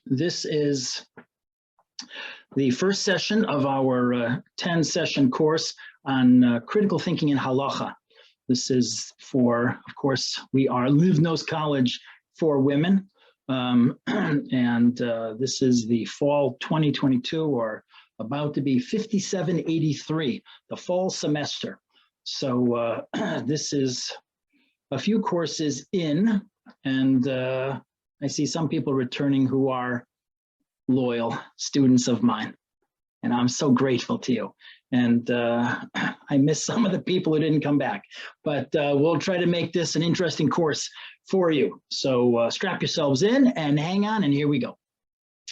This is the first session of our 10-session course on critical thinking in Halacha. This is for, of course, we are Livnos College for Women, and this is the fall 2022, or about to be 5783, the fall semester. So this is a few courses in, and I see some people returning who are loyal students of mine, and I'm so grateful to you. And I miss some of the people who didn't come back, but we'll try to make this an interesting course for you. So strap yourselves in and hang on, and here we go.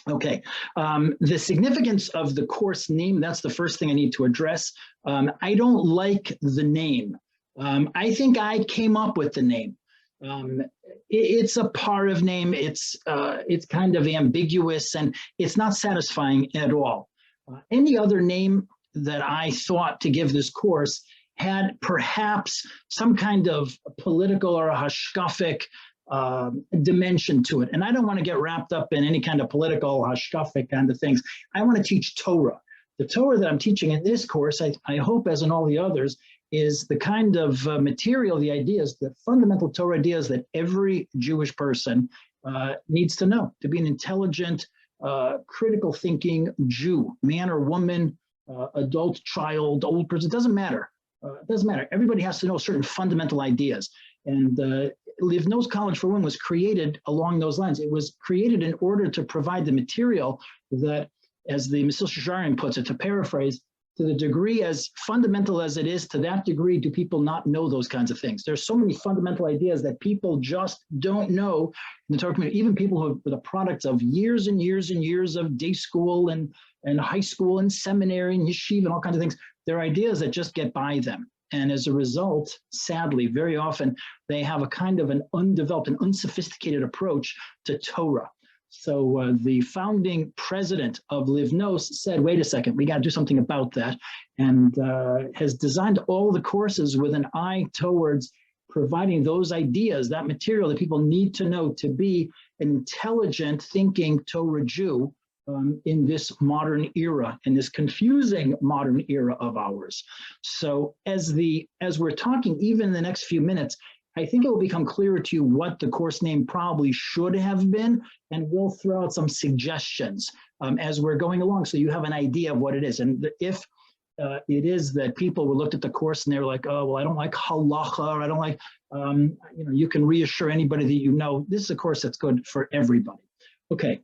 Okay, the significance of the course name, that's the first thing I need to address. I don't like the name. I think I came up with the name. It's a part of name. It's kind of ambiguous, and it's not satisfying at all. Any other name that I thought to give this course had perhaps some kind of political or a hashkafic dimension to it. And I don't want to get wrapped up in any kind of political, hashkafic kind of things. I want to teach Torah. The Torah that I'm teaching in this course, I hope, as in all the others, is the kind of material, the ideas, the fundamental Torah ideas that every Jewish person needs to know to be an intelligent, critical thinking Jew, man or woman, adult, child, old person, it doesn't matter. It doesn't matter. Everybody has to know certain fundamental ideas. And Livnos College for Women was created along those lines. It was created in order to provide the material that, as the Mesil Shasharim puts it, to paraphrase, to the degree as fundamental as it is, to that degree do people not know those kinds of things. There's so many fundamental ideas that people just don't know in the Torah community, even people who are the products of years and years and years of day school and high school and seminary and yeshiva and all kinds of things. They're ideas that just get by them. And as a result, sadly, very often, they have a kind of an undeveloped and unsophisticated approach to Torah. So the founding president of Livnos said, wait a second, we got to do something about that, and has designed all the courses with an eye towards providing those ideas, that material that people need to know to be an intelligent, thinking Torah Jew in this modern era, in this confusing modern era of ours. So as we're talking, even in the next few minutes, I think it will become clearer to you what the course name probably should have been, and we'll throw out some suggestions as we're going along, so you have an idea of what it is. And if it is that people will look at the course and they're like, oh, well, I don't like halacha, or I don't like, you can reassure anybody that you know, this is a course that's good for everybody. Okay.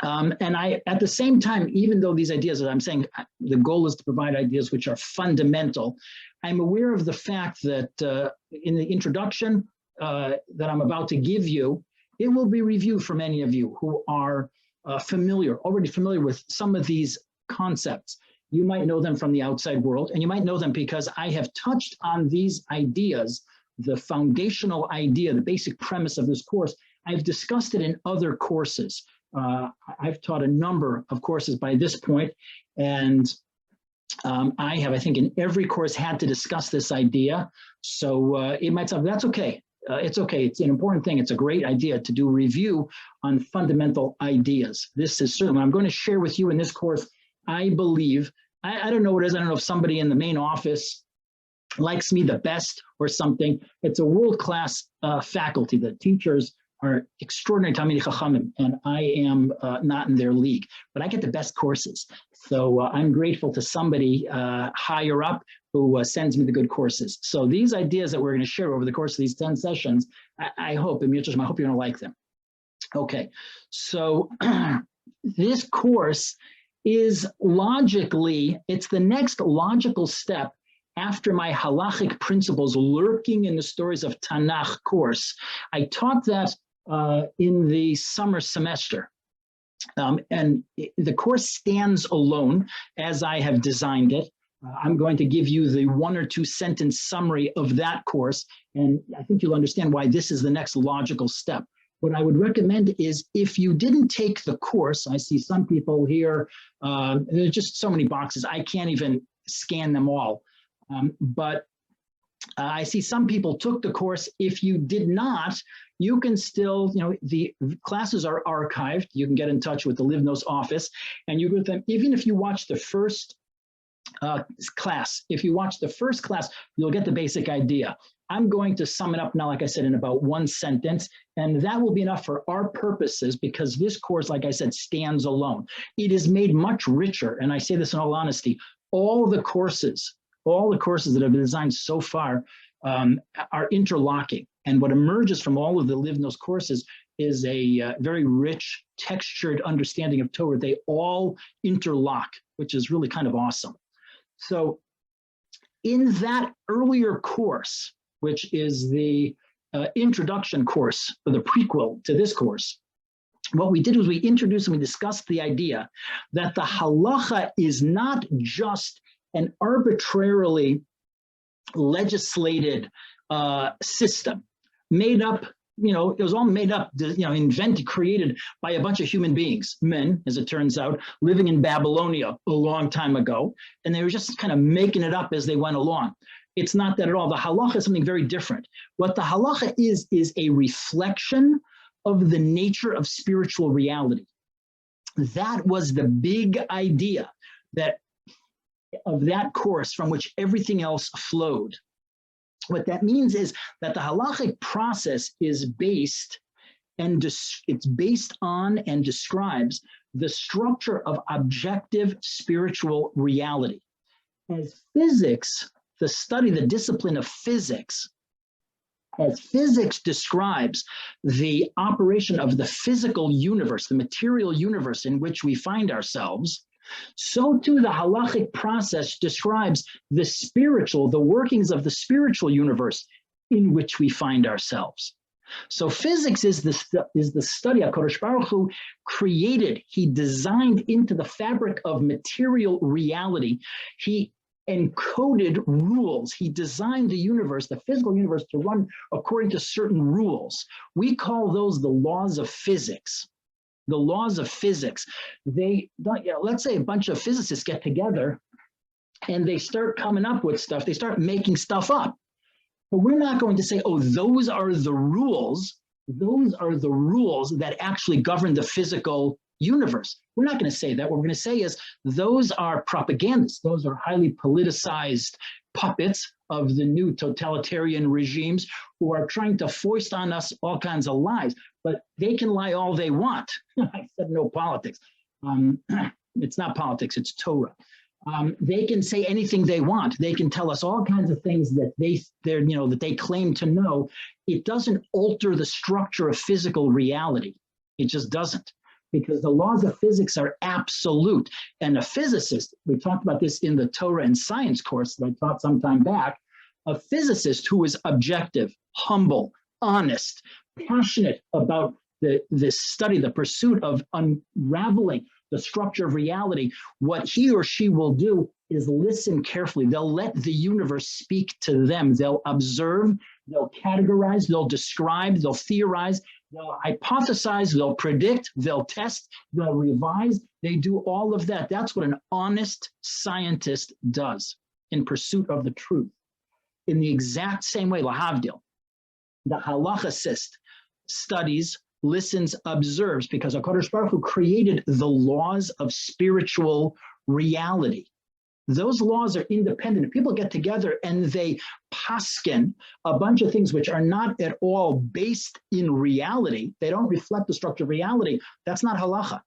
And I, at the same time, even though these ideas, as I'm saying, the goal is to provide ideas which are fundamental, I'm aware of the fact that in the introduction that I'm about to give you, it will be reviewed for many of you who are already familiar with some of these concepts. You might know them from the outside world, and you might know them because I have touched on these ideas, the foundational idea, the basic premise of this course. I've discussed it in other courses. I've taught a number of courses by this point, and I have, I think, in every course had to discuss this idea. So it might sound, that's okay. It's okay. It's an important thing. It's a great idea to do a review on fundamental ideas. This is certainly, I'm going to share with you in this course, I believe, I don't know what it is. I don't know if somebody in the main office likes me the best or something. It's a world-class faculty. The teachers are extraordinary Talmidei Chachamim, and I am not in their league, but I get the best courses. So I'm grateful to somebody higher up who sends me the good courses. So these ideas that we're going to share over the course of these 10 sessions, I hope, and I hope you're going to like them. Okay, so this course is logically, it's the next logical step after my halachic principles lurking in the stories of Tanakh course. I taught that in the summer semester. And the course stands alone as I have designed it. I'm going to give you the 1 or 2 sentence summary of that course, and I think you'll understand why this is the next logical step. What I would recommend is, if you didn't take the course, I see some people here, there's just so many boxes, I can't even scan them all. But I see some people took the course. If you did not, you can still, the classes are archived. You can get in touch with the Livnos office and you go with them. Even if you watch the first class, you'll get the basic idea. I'm going to sum it up now, like I said, in about one sentence, and that will be enough for our purposes because this course, like I said, stands alone. It is made much richer, and I say this in all honesty, all the courses that have been designed so far are interlocking. And what emerges from all of the Livnos courses is a very rich, textured understanding of Torah. They all interlock, which is really kind of awesome. So in that earlier course, which is the introduction course, or the prequel to this course, what we did was we introduced and we discussed the idea that the halacha is not just an arbitrarily legislated system made up, it was all made up, invented, created by a bunch of human beings, men, as it turns out, living in Babylonia a long time ago, and they were just kind of making it up as they went along. It's not that at all. The halacha is something very different. What the halacha is a reflection of the nature of spiritual reality. That was the big idea of that course from which everything else flowed. What that means is that the halachic process is based on and describes the structure of objective spiritual reality. As physics, the discipline of physics, as physics describes the operation of the physical universe, the material universe in which we find ourselves, so too the halachic process describes the workings of the spiritual universe in which we find ourselves. So physics is the study HaKadosh Baruch Hu created. He designed into the fabric of material reality. He encoded rules. He designed the universe, the physical universe, to run according to certain rules. We call those the laws of physics. The laws of physics. Let's say a bunch of physicists get together and they start coming up with stuff. They start making stuff up. But we're not going to say, oh, those are the rules. Those are the rules that actually govern the physical universe. We're not going to say that. What we're going to say is those are propagandists. Those are highly politicized puppets of the new totalitarian regimes who are trying to foist on us all kinds of lies. But they can lie all they want. I said no politics. It's not politics, it's Torah. They can say anything they want. They can tell us all kinds of things that they claim to know. It doesn't alter the structure of physical reality. It just doesn't, because the laws of physics are absolute. And a physicist, we talked about this in the Torah and science course that I taught some time back, a physicist who is objective, humble, honest, passionate about the study, the pursuit of unraveling the structure of reality, what he or she will do is listen carefully. They'll let the universe speak to them. They'll observe, they'll categorize, they'll describe, they'll theorize, they'll hypothesize, they'll predict, they'll test, they'll revise. They do all of that. That's what an honest scientist does in pursuit of the truth. In the exact same way, lahavdil, the halachicist studies, listens, observes, because HaKadosh Baruch Hu created the laws of spiritual reality. Those laws are independent. If people get together and they paskin a bunch of things which are not at all based in reality, they don't reflect the structure of reality, that's not halacha.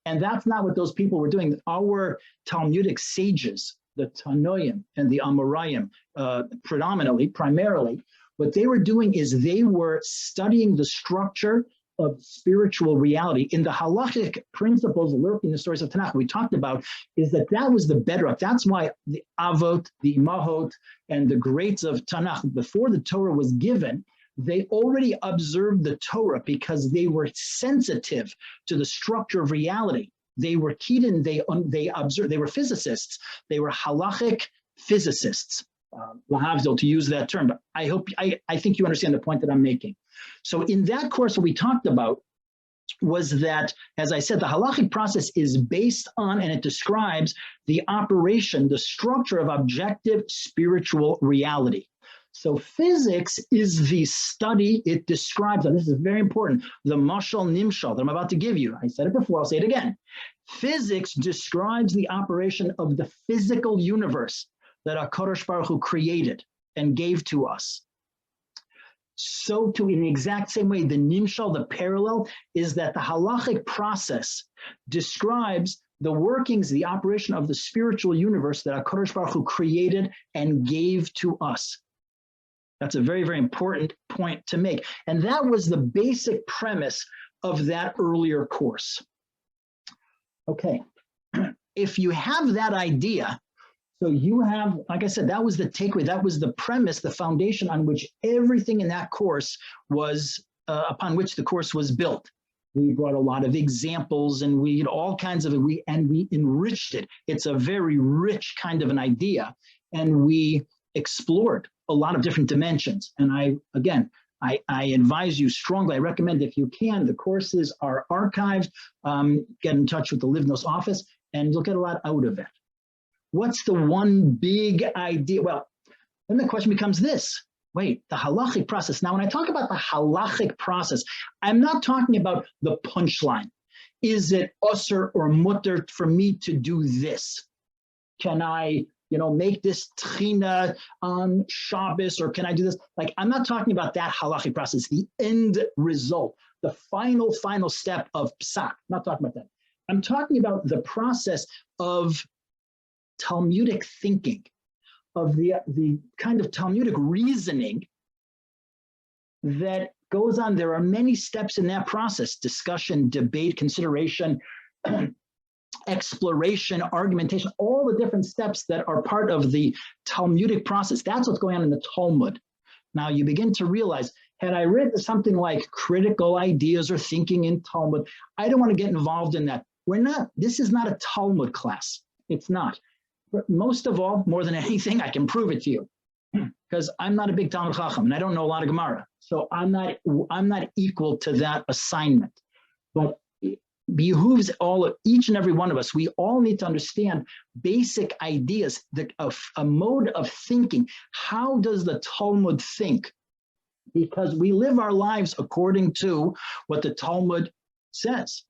And that's not what those people were doing. Our Talmudic sages, the Tanoim and the Amoraim, primarily, what they were doing is they were studying the structure of spiritual reality. In the halachic principles lurking in the stories of Tanakh we talked about, is that was the bedrock. That's why the Avot, the Imahot, and the greats of Tanakh, before the Torah was given, they already observed the Torah because they were sensitive to the structure of reality. They were Kedin, they observed, they were physicists, they were halachic physicists. Lahavdil, to use that term, but I think you understand the point that I'm making. So in that course, what we talked about was that, as I said, the halachic process is based on, and it describes the operation, the structure of objective spiritual reality. So physics is the study, it describes, and this is very important, the mashal nimshal that I'm about to give you. I said it before, I'll say it again. Physics describes the operation of the physical universe that HaKadosh Baruch Hu created and gave to us. So too, in the exact same way, the nimshal, the parallel, is that the halachic process describes the workings, the operation of the spiritual universe that HaKadosh Baruch Hu created and gave to us. That's a very, very important point to make. And that was the basic premise of that earlier course. Okay, if you have that idea, so you have, like I said, that was the takeaway, that was the premise, the foundation on which everything in that course was, upon which the course was built. We brought a lot of examples and we had all kinds of it, we enriched it. It's a very rich kind of an idea. And we explored a lot of different dimensions. And I advise you strongly, I recommend if you can, the courses are archived, get in touch with the Livnos office and you'll get a lot out of it. What's the one big idea? Well, then the question becomes this. Wait, the halachic process. Now, when I talk about the halachic process, I'm not talking about the punchline. Is it usher or mutter for me to do this? Can I, make this tchina on Shabbos, or can I do this? Like, I'm not talking about that halachic process, the end result, the final step of psak. I'm not talking about that. I'm talking about the process of Talmudic thinking, of the kind of Talmudic reasoning that goes on. There are many steps in that process: discussion, debate, consideration, exploration, argumentation, all the different steps that are part of the Talmudic process. That's what's going on in the Talmud. Now you begin to realize, had I written something like critical ideas or thinking in Talmud, I don't want to get involved in that. This is not a Talmud class. It's not. But most of all, more than anything, I can prove it to you, because I'm not a big Talmud Chacham and I don't know a lot of Gemara. So I'm not equal to that assignment. But it behooves each and every one of us. We all need to understand basic ideas, a mode of thinking. How does the Talmud think? Because we live our lives according to what the Talmud says.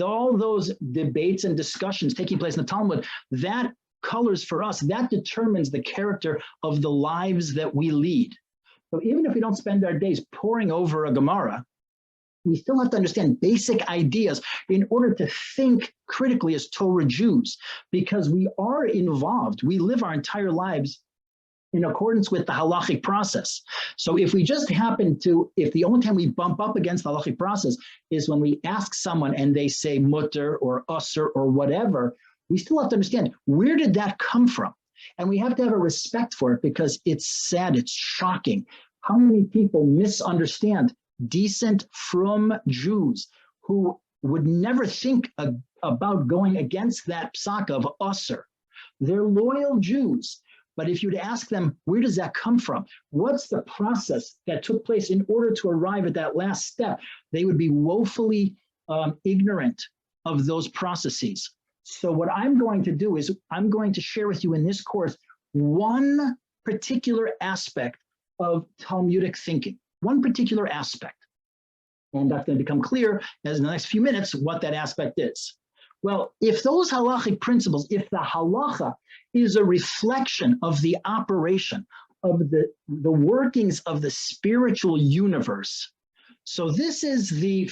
All those debates and discussions taking place in the Talmud, that colors for us, that determines the character of the lives that we lead. So even if we don't spend our days poring over a Gemara, we still have to understand basic ideas in order to think critically as Torah Jews, because we are involved. We live our entire lives in accordance with the halachic process. So if we just if the only time we bump up against the halachic process is when we ask someone and they say mutter or usser or whatever, we still have to understand, where did that come from? And we have to have a respect for it, because it's sad, it's shocking how many people misunderstand decent, frum Jews who would never think about going against that psak of usser. They're loyal Jews. But if you'd ask them, where does that come from? What's the process that took place in order to arrive at that last step? They would be woefully ignorant of those processes. So what I'm going to do is I'm going to share with you in this course one particular aspect of Talmudic thinking, one particular aspect. And that's going to become clear as in the next few minutes what that aspect is. Well, if those halachic principles, if the halacha is a reflection of the operation of the workings of the spiritual universe, so this is the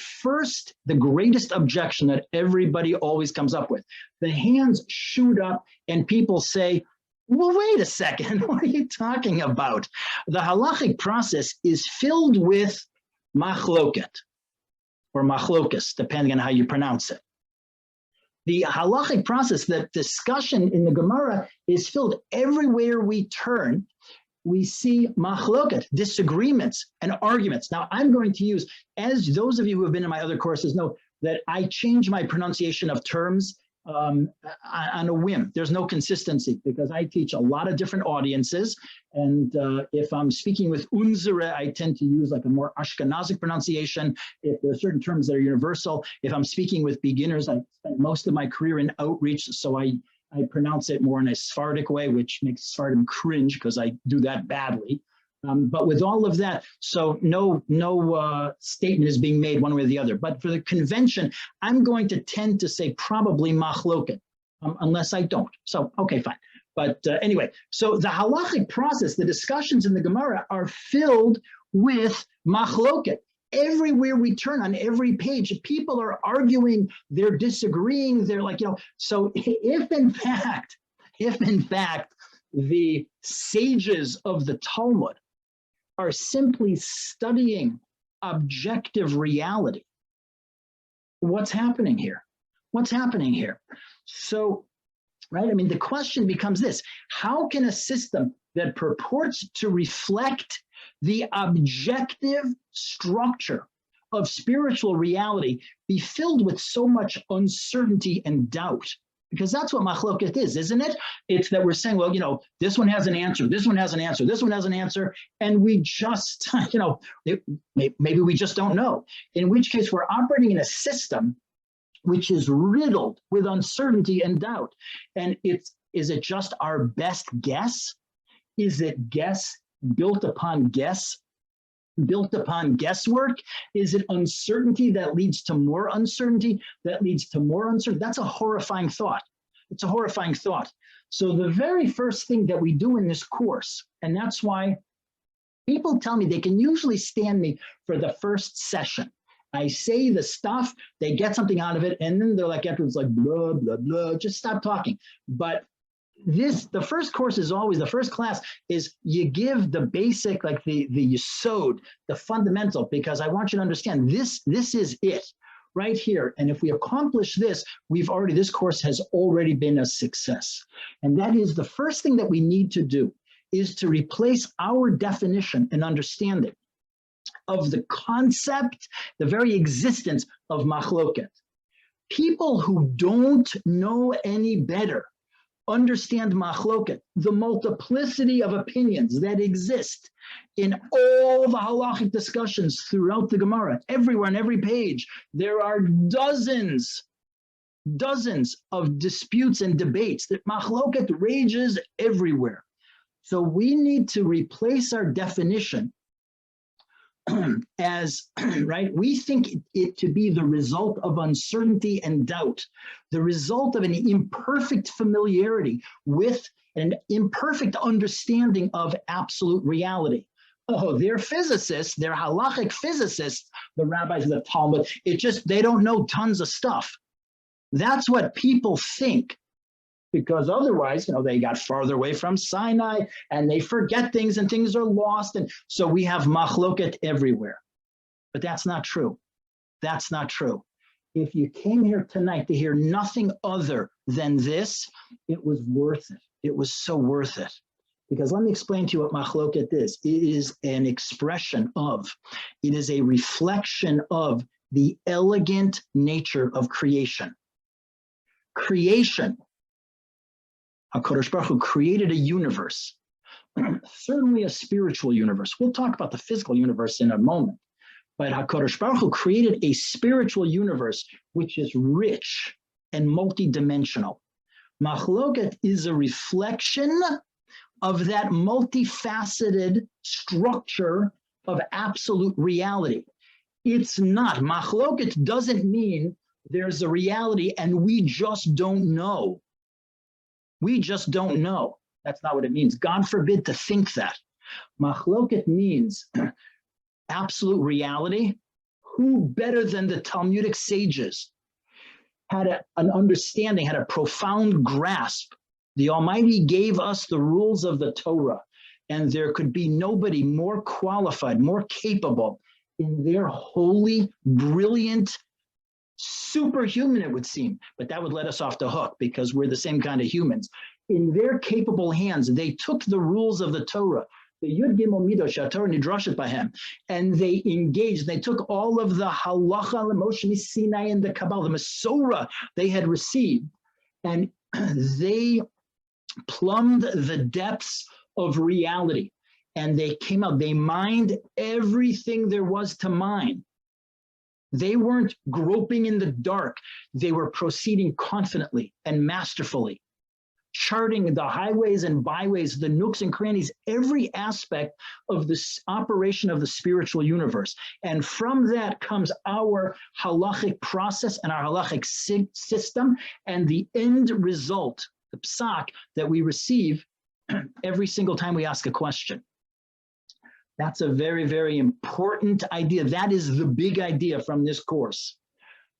greatest objection that everybody always comes up with. The hands shoot up and people say, well, wait a second, what are you talking about? The halachic process is filled with machloket, or machlokas, depending on how you pronounce it. The halachic process, the discussion in the Gemara, is filled everywhere we turn. We see machloket, disagreements and arguments. Now, I'm going to use, as those of you who have been in my other courses know, that I change my pronunciation of terms on a whim. There's no consistency, because I teach a lot of different audiences. And if I'm speaking with unsere, I tend to use like a more Ashkenazic pronunciation. If there are certain terms that are universal, if I'm speaking with beginners, I spent most of my career in outreach, so I pronounce it more in a Sephardic way, which makes Sephardim cringe because I do that badly. But with all of that, so no statement is being made one way or the other. But for the convention, I'm going to tend to say probably machloket, unless I don't. So, okay, fine. But anyway, so the halachic process, the discussions in the Gemara are filled with machloket. Everywhere we turn, on every page, people are arguing, they're disagreeing, they're like, so if in fact, the sages of the Talmud are simply studying objective reality, what's happening here? What's happening here? So, right, I mean, the question becomes this: how can a system that purports to reflect the objective structure of spiritual reality be filled with so much uncertainty and doubt? Because that's what machloket is, isn't it? It's that we're saying, well, this one has an answer, this one has an answer, this one has an answer, and we just, maybe we just don't know. In which case, we're operating in a system which is riddled with uncertainty and doubt. And is it just our best guess? Is it guess built upon guess, built upon guesswork? Is it uncertainty that leads to more uncertainty, that leads to more uncertainty? That's a horrifying thought. It's a horrifying thought. So the very first thing that we do in this course, and that's why people tell me they can usually stand me for the first session. I say the stuff, they get something out of it, and then they're like, afterwards, like, blah, blah, blah, just stop talking. But the first course is always, the first class is you give the basic, like the yesod, the fundamental, because I want you to understand this is it right here. And if we accomplish this, this course has already been a success. And that is the first thing that we need to do, is to replace our definition and understanding of the concept, the very existence of machloket. People who don't know any better understand machloket, the multiplicity of opinions that exist in all the halachic discussions throughout the Gemara. Everywhere on every page, there are dozens of disputes and debates. That machloket rages everywhere. So we need to replace our definition as, right, we think it to be the result of uncertainty and doubt, the result of an imperfect familiarity with an imperfect understanding of absolute reality. Oh, they're physicists, they're halachic physicists, the rabbis of the Talmud. They don't know tons of stuff. That's what people think. Because otherwise, they got farther away from Sinai and they forget things and things are lost. And so we have machloket everywhere. But that's not true. That's not true. If you came here tonight to hear nothing other than this, it was worth it. It was so worth it. Because let me explain to you what machloket is. It is an expression of, it is a reflection of the elegant nature of creation. Creation. HaKadosh Baruch Hu created a universe, certainly a spiritual universe. We'll talk about the physical universe in a moment, but HaKadosh Baruch Hu created a spiritual universe which is rich and multidimensional. Machloket is a reflection of that multifaceted structure of absolute reality. It's not. Machloket doesn't mean there's a reality and we just don't know. We just don't know. That's not what it means. God forbid to think that. Machloket means absolute reality. Who better than the Talmudic sages had an understanding, had a profound grasp? The Almighty gave us the rules of the Torah, and there could be nobody more qualified, more capable in their holy, brilliant, superhuman, it would seem, but that would let us off the hook because we're the same kind of humans. In their capable hands, they took the rules of the Torah, the Yud Gimel Midosh HaTorah Nidrashet Bahem, and they engaged. They took all of the Halacha, Moshe Sinai, and the Kabbalah, the Masorah they had received, and they plumbed the depths of reality. And they came out, they mined everything there was to mine. They weren't groping in the dark. They were proceeding confidently and masterfully, charting the highways and byways, the nooks and crannies, every aspect of this operation of the spiritual universe. And from that comes our halachic process and our halachic system, and the end result, the psak that we receive every single time we ask a question. That's a very, very important idea. That is the big idea from this course.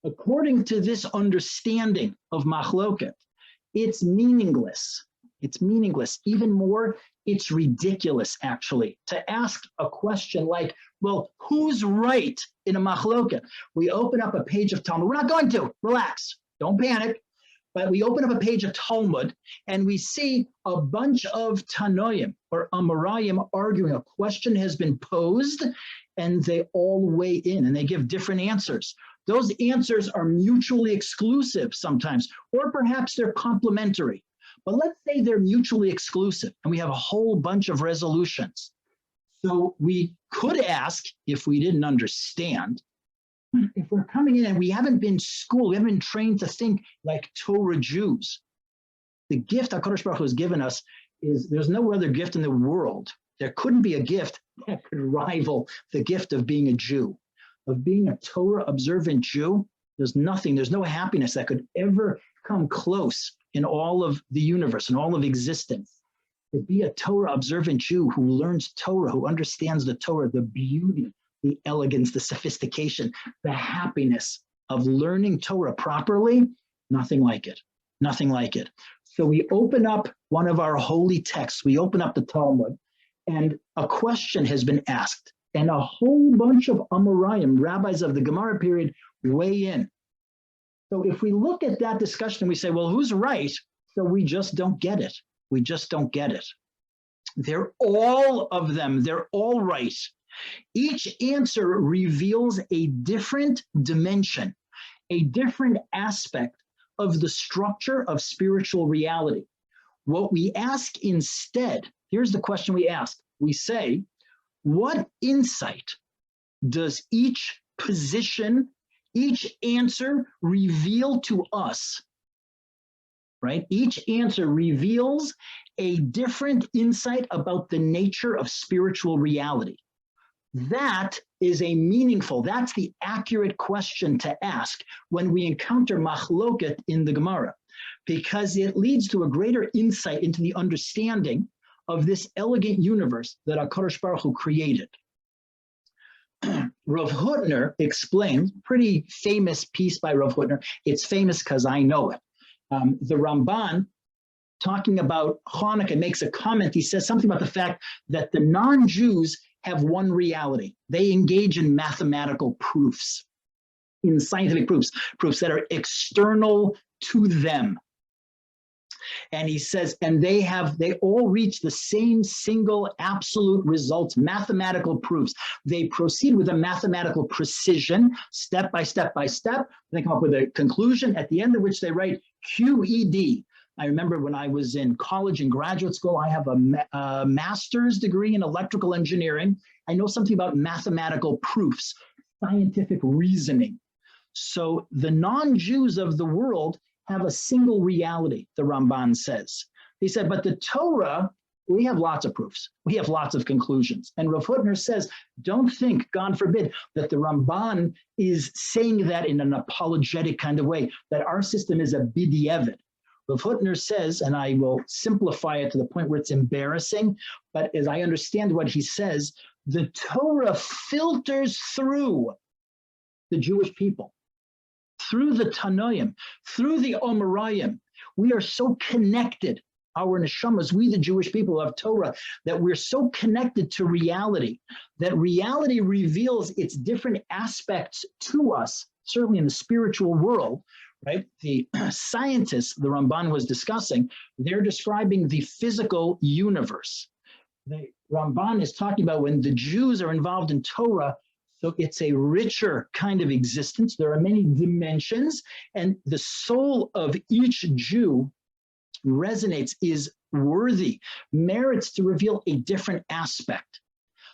According to this understanding of machloket, it's meaningless. It's meaningless. Even more, it's ridiculous, actually, to ask a question like, well, who's right in a machloket? We open up a page of Talmud. We're not going to. Relax. Don't panic. But we open up a page of Talmud and we see a bunch of Tanoim or Amoraim arguing. A question has been posed and they all weigh in and they give different answers. Those answers are mutually exclusive sometimes, or perhaps they're complementary. But let's say they're mutually exclusive and we have a whole bunch of resolutions. So we could ask, if we didn't understand, if we're coming in and we haven't been schooled, we haven't been trained to think like Torah Jews, the gift HaKadosh Baruch Hu has given us is there's no other gift in the world. There couldn't be a gift that could rival the gift of being a Jew, of being a Torah observant Jew. There's nothing, there's no happiness that could ever come close in all of the universe, in all of existence. To be a Torah observant Jew who learns Torah, who understands the Torah, the beauty, the elegance, the sophistication, the happiness of learning Torah properly, nothing like it, nothing like it. So we open up one of our holy texts, we open up the Talmud, and a question has been asked, and a whole bunch of Amoraim, rabbis of the Gemara period, weigh in. So if we look at that discussion, we say, well, who's right? So we just don't get it. We just don't get it. They're all of them, they're all right. Each answer reveals a different dimension, a different aspect of the structure of spiritual reality. What we ask instead, here's the question we ask. We say, what insight does each position, each answer reveal to us? Right? Each answer reveals a different insight about the nature of spiritual reality. That is a meaningful, that's the accurate question to ask when we encounter machloket in the Gemara, because it leads to a greater insight into the understanding of this elegant universe that HaKadosh Baruch Hu created. Rav Hutner explains, pretty famous piece by Rav Hutner. It's famous because I know it. The Ramban, talking about Hanukkah, makes a comment. He says something about the fact that the non-Jews have one reality. They engage in mathematical proofs, in scientific proofs that are external to them. And he says, and they all reach the same single absolute results, mathematical proofs. They proceed with a mathematical precision, step by step by step. They come up with a conclusion at the end of which they write QED. I remember when I was in college and graduate school, I have a master's degree in electrical engineering. I know something about mathematical proofs, scientific reasoning. So the non-Jews of the world have a single reality, the Ramban says. He said, but the Torah, we have lots of proofs. We have lots of conclusions. And Rav Hutner says, don't think, God forbid, that the Ramban is saying that in an apologetic kind of way, that our system is a b'diavad. Rav Hutner says, and I will simplify it to the point where it's embarrassing, but as I understand what he says, the Torah filters through the Jewish people, through the Tanoim, through the Amoraim. We are so connected, our neshamas, we the Jewish people of Torah, that we're so connected to reality, that reality reveals its different aspects to us, certainly in the spiritual world, right? The scientists the Ramban was discussing, they're describing the physical universe. The Ramban is talking about when the Jews are involved in Torah, so it's a richer kind of existence. There are many dimensions, and the soul of each Jew resonates, is worthy, merits to reveal a different aspect.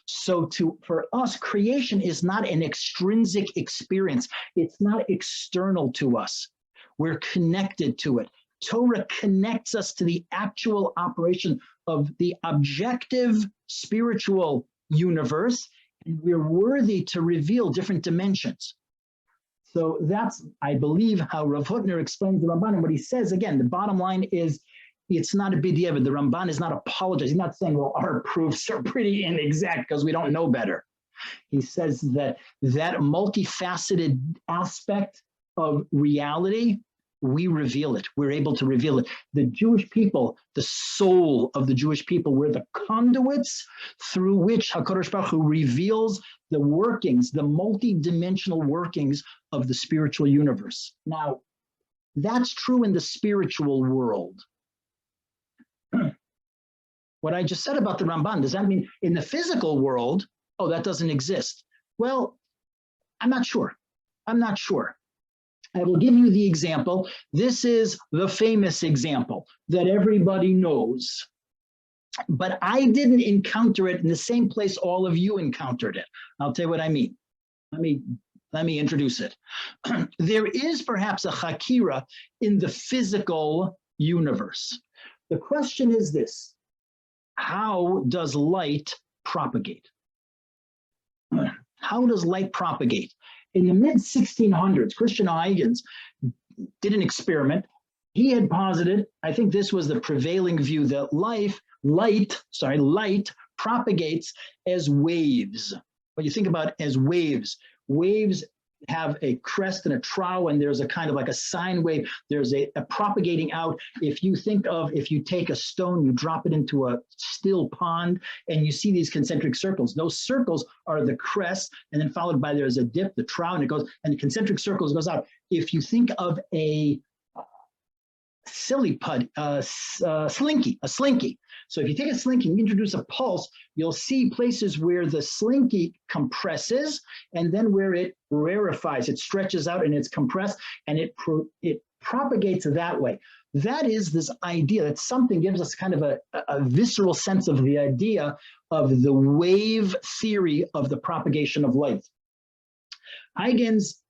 So for us, creation is not an extrinsic experience. It's not external to us. We're connected to it. Torah connects us to the actual operation of the objective spiritual universe, and we're worthy to reveal different dimensions. So that's, I believe, how Rav Hutner explains the Ramban. And what he says, again, the bottom line is, it's not a b'diavad. The Ramban is not apologizing. He's not saying, well, our proofs are pretty inexact because we don't know better. He says that that multifaceted aspect of reality, we reveal it. We're able to reveal it. The Jewish people, the soul of the Jewish people, were the conduits through which HaKadosh Baruch Hu reveals the workings, the multi-dimensional workings of the spiritual universe. Now, that's true in the spiritual world. What I just said about the Ramban, does that mean in the physical world, oh, that doesn't exist? Well, I'm not sure. I'm not sure. I will give you the example. This is the famous example that everybody knows. But I didn't encounter it in the same place all of you encountered it. I'll tell you what I mean. Let me introduce it. There is perhaps a chakira in the physical universe. The question is this: how does light propagate? How does light propagate? In the mid-1600s, Christian Huygens did an experiment. He had posited, I think this was the prevailing view, that light propagates as waves. What you think about as waves. Waves have a crest and a trough, and there's a kind of like a sine wave. There's a propagating out. If you think of, if you take a stone, you drop it into a still pond, and you see these concentric circles. Those circles are the crest, and then followed by there's a dip, the trough, and it goes, and the concentric circles goes out. If you think of a slinky. So if you take a slinky and introduce a pulse, you'll see places where the slinky compresses, and then where it rarefies, it stretches out and it's compressed, and it propagates that way. That is this idea that something gives us kind of a visceral sense of the idea of the wave theory of the propagation of light. Huygens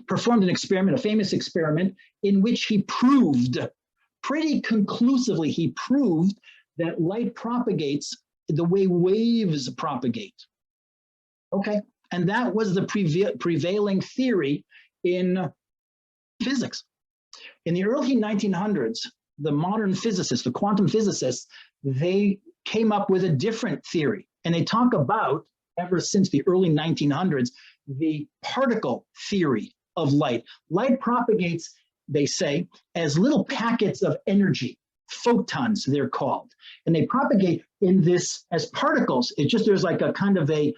performed an experiment, a famous experiment, in which he proved, pretty conclusively, he proved that light propagates the way waves propagate. Okay, and that was the prevailing theory in physics. In the early 1900s, the modern physicists, the quantum physicists, they came up with a different theory. And they talk about, ever since the early 1900s, the particle theory of light. Light propagates, they say, as little packets of energy, photons they're called. And they propagate in this as particles. It just, there's like a kind of a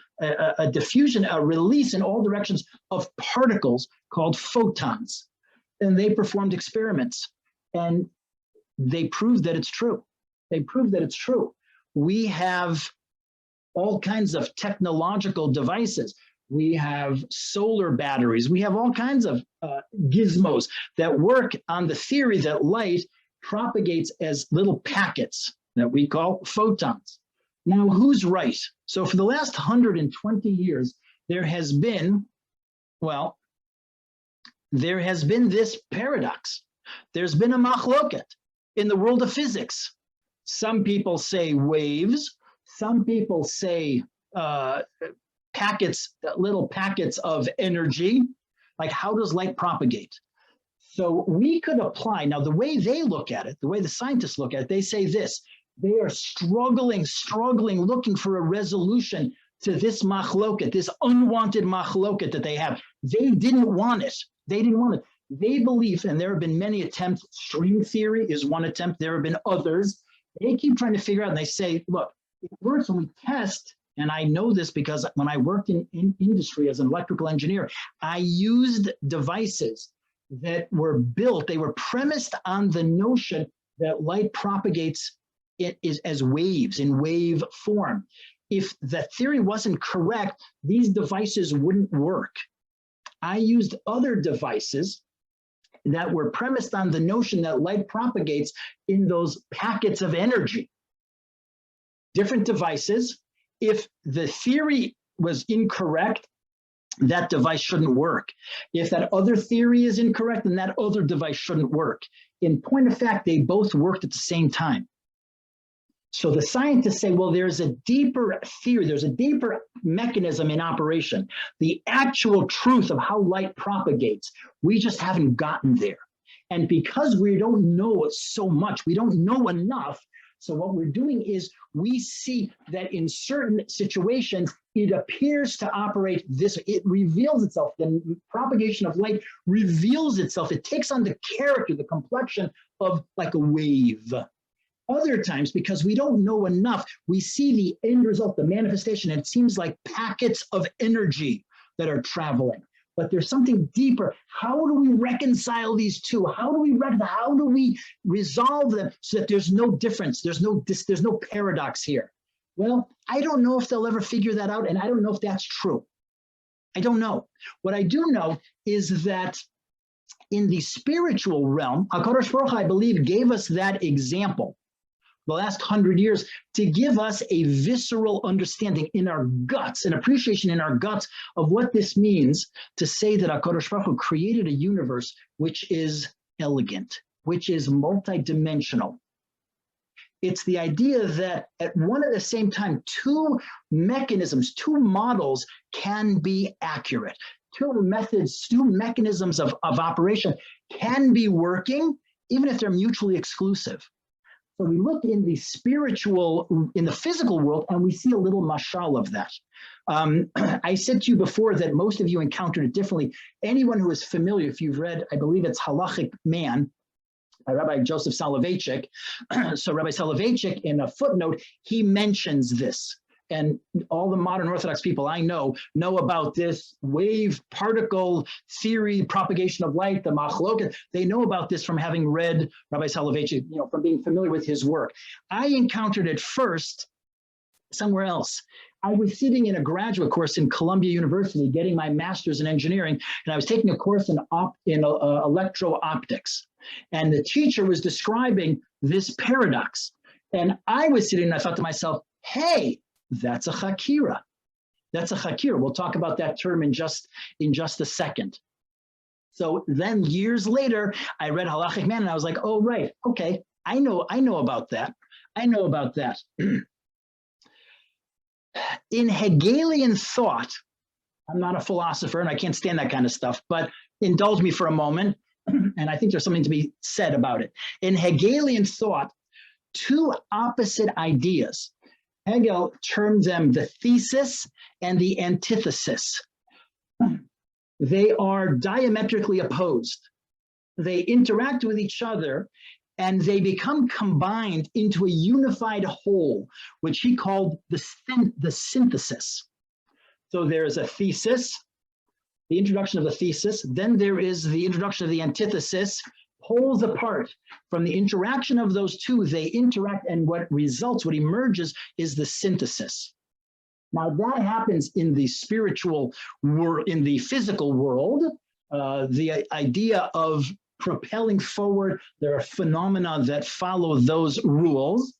diffusion, a release in all directions of particles called photons. And they performed experiments, and they proved that it's true. They proved that it's true. We have all kinds of technological devices. We have solar batteries. We have all kinds of gizmos that work on the theory that light propagates as little packets that we call photons. Now, who's right? So for the last 120 years, there has been, well, there has been this paradox. There's been a machloket in the world of physics. Some people say waves. Some people say packets, little packets of energy. Like, how does light propagate? So we could apply, now the way they look at it, the way the scientists look at it, they say this: they are struggling, looking for a resolution to this machloket, this unwanted machloket that they have. They didn't want it. They didn't want it. They believe, and there have been many attempts, string theory is one attempt, there have been others. They keep trying to figure out, and they say, look, it works when we test, and I know this because when I worked in industry as an electrical engineer, I used devices that were built, they were premised on the notion that light propagates it is as waves, in wave form. If the theory wasn't correct, these devices wouldn't work. I used other devices that were premised on the notion that light propagates in those packets of energy. Different devices. If the theory was incorrect, that device shouldn't work. If that other theory is incorrect, then that other device shouldn't work. In point of fact, they both worked at the same time. So the scientists say, well, there's a deeper theory, there's a deeper mechanism in operation. The actual truth of how light propagates, we just haven't gotten there. And because we don't know so much, we don't know enough, so what we're doing is we see that in certain situations, it appears to operate this, it reveals itself, the propagation of light reveals itself, it takes on the character, the complexion of like a wave. Other times, because we don't know enough, we see the end result, the manifestation, and it seems like packets of energy that are traveling. But there's something deeper. How do we reconcile these two? How do we resolve them so that there's no difference? There's no paradox here. Well, I don't know if they'll ever figure that out, and I don't know if that's true. I don't know. What I do know is that in the spiritual realm, HaKadosh Baruch Hu, I believe, gave us that example the last 100 years to give us a visceral understanding in our guts, an appreciation in our guts of what this means to say that HaKadosh Baruch Hu created a universe which is elegant, which is multidimensional. It's the idea that at one at the same time, two mechanisms, two models can be accurate. Two methods, two mechanisms of operation can be working, even if they're mutually exclusive. So we look in the spiritual, in the physical world, and we see a little mashal of that. I said to you before that most of you encountered it differently. Anyone who is familiar, if you've read, I believe it's Halachic Man, by Rabbi Joseph Soloveitchik. So Rabbi Soloveitchik, in a footnote, he mentions this. And all the modern Orthodox people I know about this wave particle theory, propagation of light, the machloket. They know about this from having read Rabbi Soloveitchik, from being familiar with his work. I encountered it first somewhere else. I was sitting in a graduate course in Columbia University getting my master's in engineering, and I was taking a course in electro-optics. And the teacher was describing this paradox. And I was sitting and I thought to myself, hey, that's a chakira. That's a chakira. We'll talk about that term in just a second. So then years later, I read Halachic Man and I was like, oh, right. Okay. I know about that. I know about that. In Hegelian thought, I'm not a philosopher and I can't stand that kind of stuff, but indulge me for a moment. And I think there's something to be said about it. In Hegelian thought, two opposite ideas, Hegel termed them the thesis and the antithesis. They are diametrically opposed. They interact with each other and they become combined into a unified whole, which he called the synthesis. So there is a thesis, the introduction of the thesis, then there is the introduction of the antithesis, poles apart. From the interaction of those two, they interact, and what emerges is the synthesis. Now that happens in the spiritual world, in the physical world, the idea of propelling forward, there are phenomena that follow those rules.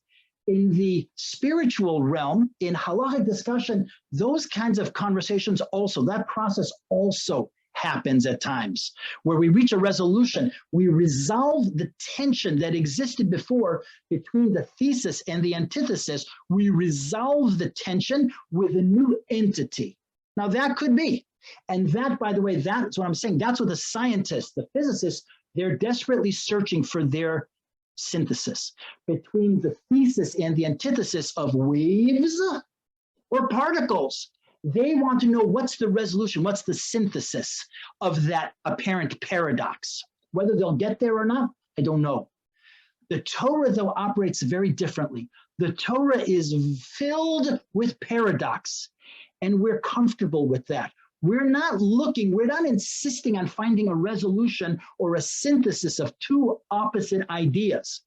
In the spiritual realm, in halachic discussion, those kinds of conversations also, that process also happens at times, where we reach a resolution. We resolve the tension that existed before between the thesis and the antithesis. We resolve the tension with a new entity. Now that could be, and that, by the way, that's what I'm saying. That's what the scientists, the physicists, they're desperately searching for their synthesis between the thesis and the antithesis of waves or particles. They want to know what's the resolution, what's the synthesis of that apparent paradox. Whether they'll get there or not, I don't know. The Torah, though, operates very differently. The Torah is filled with paradox, and we're comfortable with that. We're not insisting on finding a resolution or a synthesis of two opposite ideas.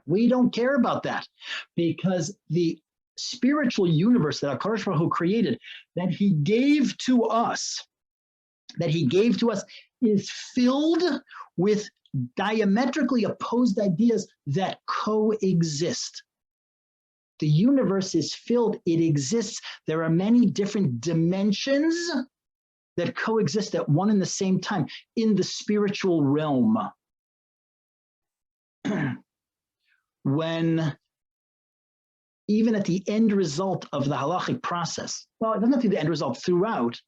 We don't care about that, because the spiritual universe that HaKadosh Baruch Hu created, that he gave to us, is filled with diametrically opposed ideas that coexist. The universe is filled, it exists. There are many different dimensions that coexist at one and the same time in the spiritual realm. When even at the end result of the halachic process, well, it doesn't have to be the end result, throughout,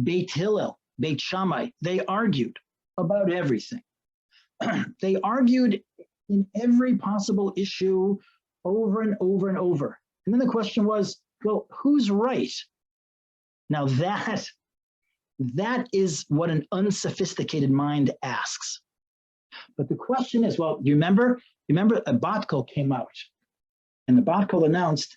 Beit Hillel, Beit Shammai, they argued about everything. They argued in every possible issue over and over and over. And then the question was, well, who's right? Now that is what an unsophisticated mind asks. But the question is, well, you remember a bat kol came out, and the bat kol announced,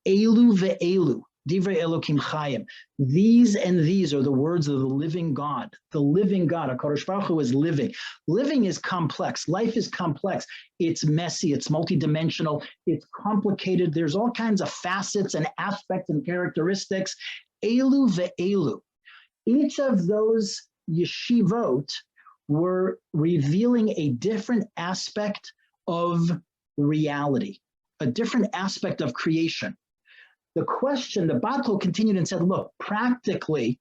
Elu ve'elu, divrei Elokim chayim. These and these are the words of the living God. The living God, HaKadosh Baruch Hu, is living. Living is complex. Life is complex. It's messy. It's multidimensional. It's complicated. There's all kinds of facets and aspects and characteristics. Elu ve'elu. Each of those yeshivot were revealing a different aspect of reality, a different aspect of creation. The question, the bat kol continued and said, look, practically,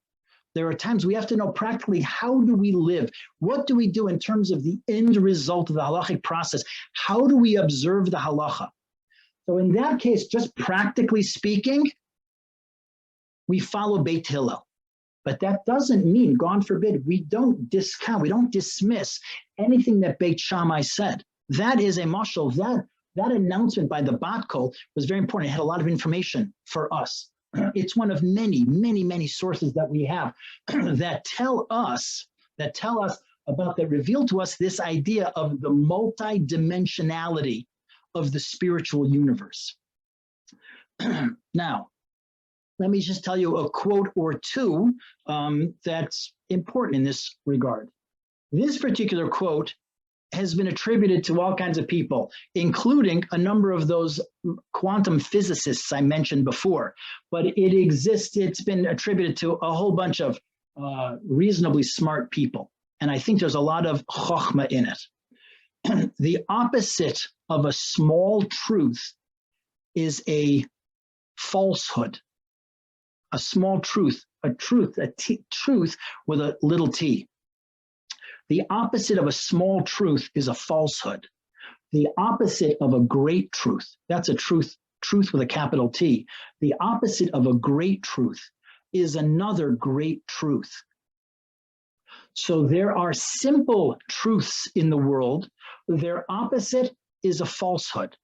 there are times we have to know practically, how do we live? What do we do in terms of the end result of the halachic process? How do we observe the halacha? So in that case, just practically speaking, we follow Beit Hillel. But that doesn't mean, God forbid, we don't discount, we don't dismiss anything that Beit Shammai said. That is a mashal. That announcement by the bat kol was very important. It had a lot of information for us. It's one of many, many, many sources that we have that tell us about, that reveal to us this idea of the multidimensionality of the spiritual universe. Now, let me just tell you a quote or two that's important in this regard. This particular quote has been attributed to all kinds of people, including a number of those quantum physicists I mentioned before. But it exists, it's been attributed to a whole bunch of reasonably smart people. And I think there's a lot of chokhmah in it. The opposite of a small truth is a falsehood. A small truth, truth with a little t. The opposite of a small truth is a falsehood. The opposite of a great truth, that's a truth with a capital T. The opposite of a great truth is another great truth. So there are simple truths in the world. Their opposite is a falsehood.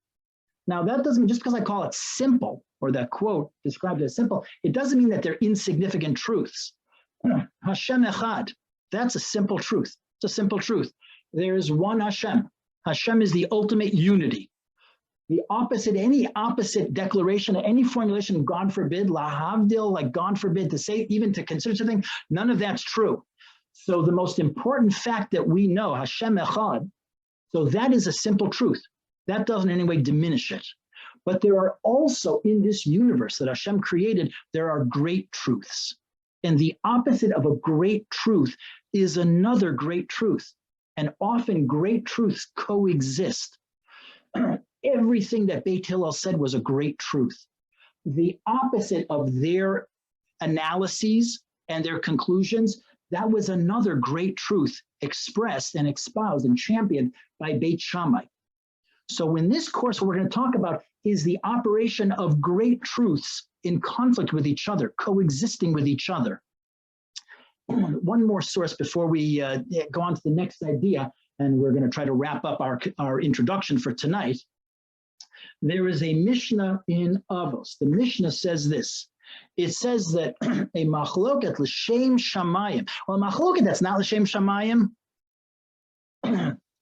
Now that doesn't mean, just because I call it simple, or that quote described as simple, it doesn't mean that they're insignificant truths. Hashem Echad, that's a simple truth. It's a simple truth. There is one Hashem. Hashem is the ultimate unity. The opposite, any opposite declaration, any formulation, God forbid, lahavdil, like God forbid, to say, even to consider something, none of that's true. So the most important fact that we know, Hashem Echad, so that is a simple truth. That doesn't in any way diminish it. But there are also, in this universe that Hashem created, there are great truths. And the opposite of a great truth is another great truth. And often great truths coexist. Everything that Beit Hillel said was a great truth. The opposite of their analyses and their conclusions, that was another great truth expressed and espoused and championed by Beit Shammai. So in this course, what we're going to talk about is the operation of great truths in conflict with each other, coexisting with each other. One more source before we go on to the next idea, and we're going to try to wrap up our introduction for tonight. There is a Mishnah in Avos. The Mishnah says this. It says that a machloket l'shem shamayim. Well, a machloket that's not l'shem shamayim,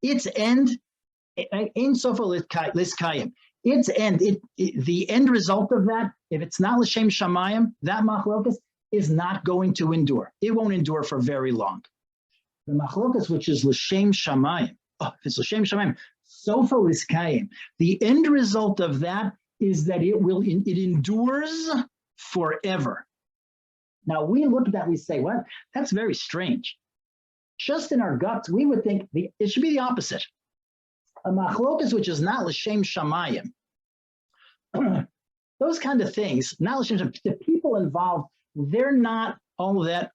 its end, ein sofa liskayim. Its end, the end result of that, if it's not l'shem shamayim, that machloket is not going to endure. It won't endure for very long. The machlokas, which is l'shem shamayim, if it's l'shem shamayim, sofa liskayim. The end result of that is that it endures forever. Now we look at that, we say, well, that's very strange. Just in our guts, we would think it should be the opposite. A machlokas which is not l'shem shamayim, those kind of things, not l'shem shamayim, the people involved, they're not all that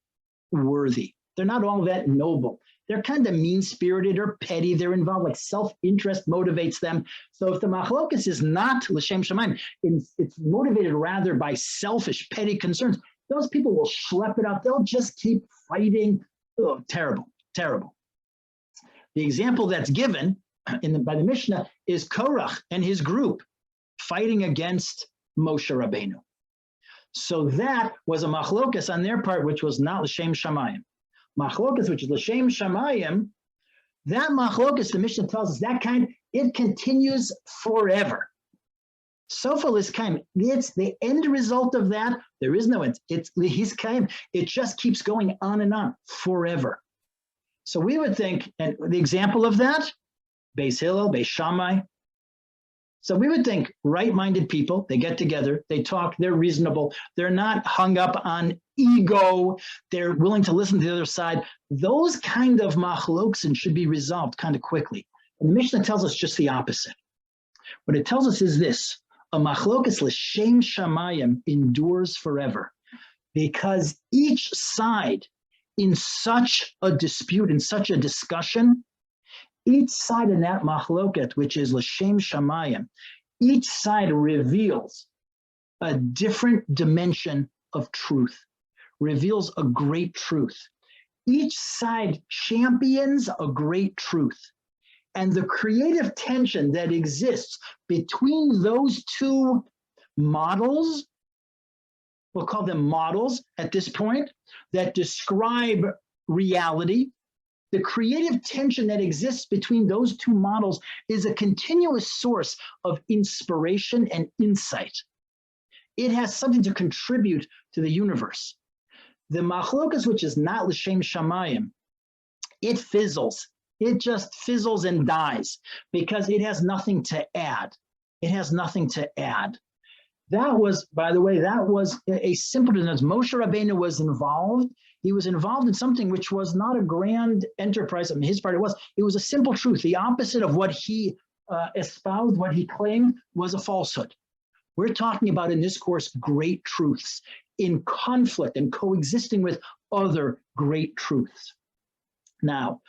worthy. They're not all that noble. They're kind of mean-spirited or petty. They're involved, like self-interest motivates them. So if the machlokas is not l'shem shamayim, it's motivated rather by selfish, petty concerns, those people will schlep it out. They'll just keep fighting. Oh, terrible, terrible. The example that's given by the Mishnah is Korach and his group fighting against Moshe Rabbeinu. So that was a machlokas on their part, which was not l'shem shamayim. Machlokas, which is l'shem shamayim, that machlokas, the Mishnah tells us, that kind, it continues forever. Sofa l'hiskaim, it's the end result of that. There is no end. It's l'hiskaim. It just keeps going on forever. So we would think, and the example of that, Beis Hillel, Beis Shammai. So we would think right-minded people, they get together, they talk, they're reasonable, they're not hung up on ego, they're willing to listen to the other side. Those kind of machloksin should be resolved kind of quickly. And the Mishnah tells us just the opposite. What it tells us is this: a machlokas l'shem shamayim endures forever, because each side in such a dispute, in such a discussion, each side in that machloket, which is l'shem shamayim, each side reveals a different dimension of truth, reveals a great truth. Each side champions a great truth. And the creative tension that exists between those two models, we'll call them models at this point, that describe reality. The creative tension that exists between those two models is a continuous source of inspiration and insight. It has something to contribute to the universe. The machlokas, which is not l'shem shamayim, it fizzles. It just fizzles and dies because it has nothing to add. It has nothing to add. That was, by the way, that was a simpleton. As Moshe Rabbeinu was involved, he was involved in something which was not a grand enterprise. On his part, it was a simple truth. The opposite of what he espoused, what he claimed, was a falsehood. We're talking about in this course great truths in conflict and coexisting with other great truths. Now,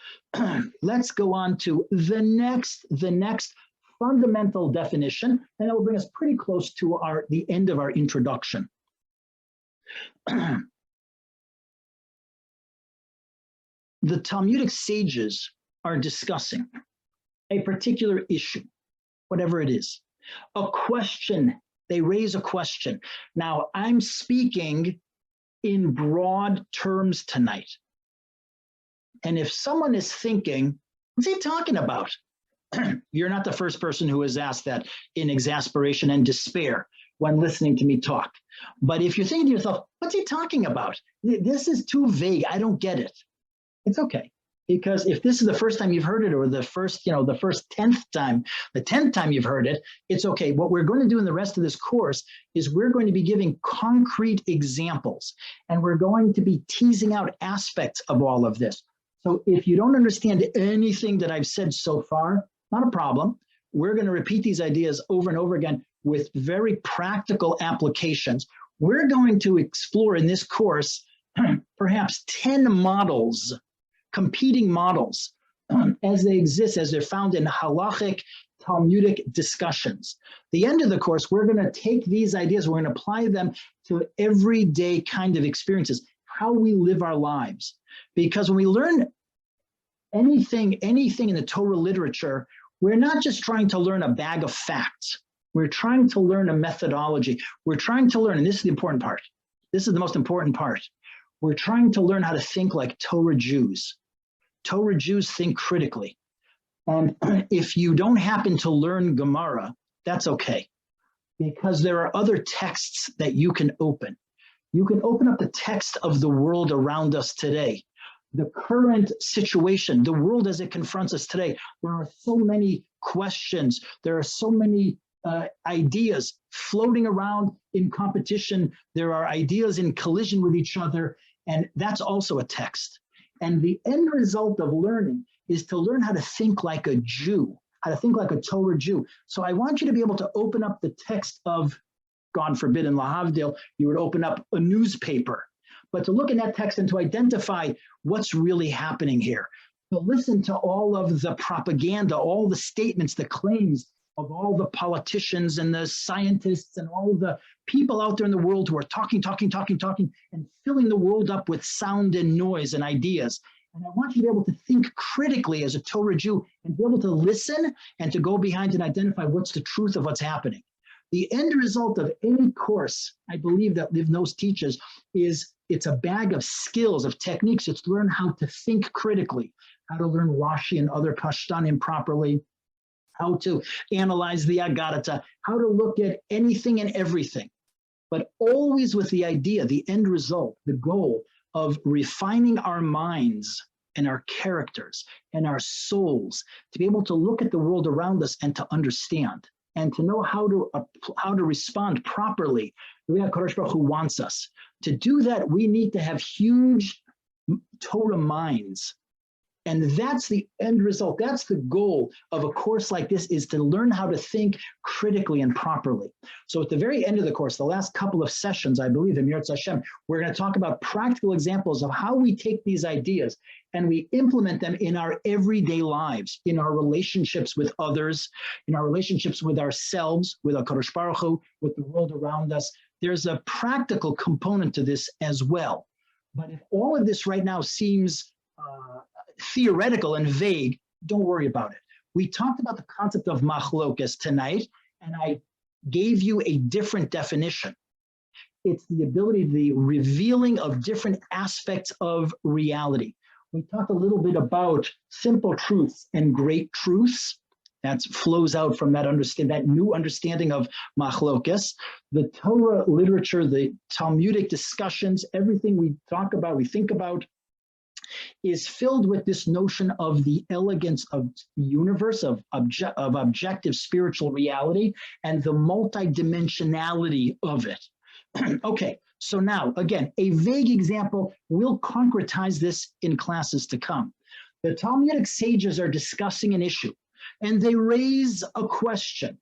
let's go on to the next fundamental definition, and that will bring us pretty close to the end of our introduction. The Talmudic sages are discussing a particular issue, whatever it is, a question. They raise a question. Now, I'm speaking in broad terms tonight. And if someone is thinking, what's he talking about? You're not the first person who has asked that in exasperation and despair when listening to me talk. But if you're thinking to yourself, what's he talking about? This is too vague. I don't get it. It's okay. Because if this is the first time you've heard it, or the first 10th time, the 10th time you've heard it, it's okay. What we're going to do in the rest of this course is we're going to be giving concrete examples, and we're going to be teasing out aspects of all of this. So if you don't understand anything that I've said so far, not a problem. We're going to repeat these ideas over and over again with very practical applications. We're going to explore in this course perhaps 10 models, competing models, as they exist, as they're found in halachic Talmudic discussions. The end of the course, we're going to take these ideas, we're going to apply them to everyday kind of experiences, how we live our lives. Because when we learn anything in the Torah literature, we're not just trying to learn a bag of facts. We're trying to learn a methodology. We're trying to learn, and this is the important part. This is the most important part. We're trying to learn how to think like Torah Jews. Torah Jews think critically. And if you don't happen to learn Gemara, that's okay, because there are other texts that you can open. You can open up the text of the world around us today, the current situation, the world as it confronts us today. There are so many questions. There are so many ideas floating around in competition. There are ideas in collision with each other, and that's also a text. And the end result of learning is to learn how to think like a Jew, how to think like a Torah Jew. So I want you to be able to open up the text of, God forbid, in Lahavdil, you would open up a newspaper. but to look in that text and to identify what's really happening here. To listen to all of the propaganda, all the statements, the claims of all the politicians and the scientists and all the people out there in the world who are talking, and filling the world up with sound and noise and ideas. And I want you to be able to think critically as a Torah Jew and be able to listen and to go behind and identify what's the truth of what's happening. The end result of any course, I believe, that Liv Knows teaches is it's a bag of skills, of techniques. It's learn how to think critically, how to learn Rashi and other Pashtanim properly, how to analyze the Agarata, how to look at anything and everything, but always with the idea, the end result, the goal of refining our minds and our characters and our souls to be able to look at the world around us and to understand and to know how to respond properly the way HaKadosh Baruch Hu wants us. To do that, we need to have huge Torah minds. And that's the end result. That's the goal of a course like this, is to learn how to think critically and properly. So at the very end of the course, the last couple of sessions, I believe, in Yirtzeh Hashem, we're going to talk about practical examples of how we take these ideas and we implement them in our everyday lives, in our relationships with others, in our relationships with ourselves, with HaKadosh Baruch Hu, with the world around us. There's a practical component to this as well. But if all of this right now seems theoretical and vague, don't worry about it. We talked about the concept of machlokas tonight, and I gave you a different definition. It's the ability, the revealing of different aspects of reality. We talked a little bit about simple truths and great truths. That flows out from that new understanding of machlokas. The Torah literature, the Talmudic discussions, everything we talk about, we think about, is filled with this notion of the elegance of the universe, of objective spiritual reality, and the multidimensionality of it. Okay, so now, again, a vague example. We'll concretize this in classes to come. The Talmudic sages are discussing an issue, and they raise a question,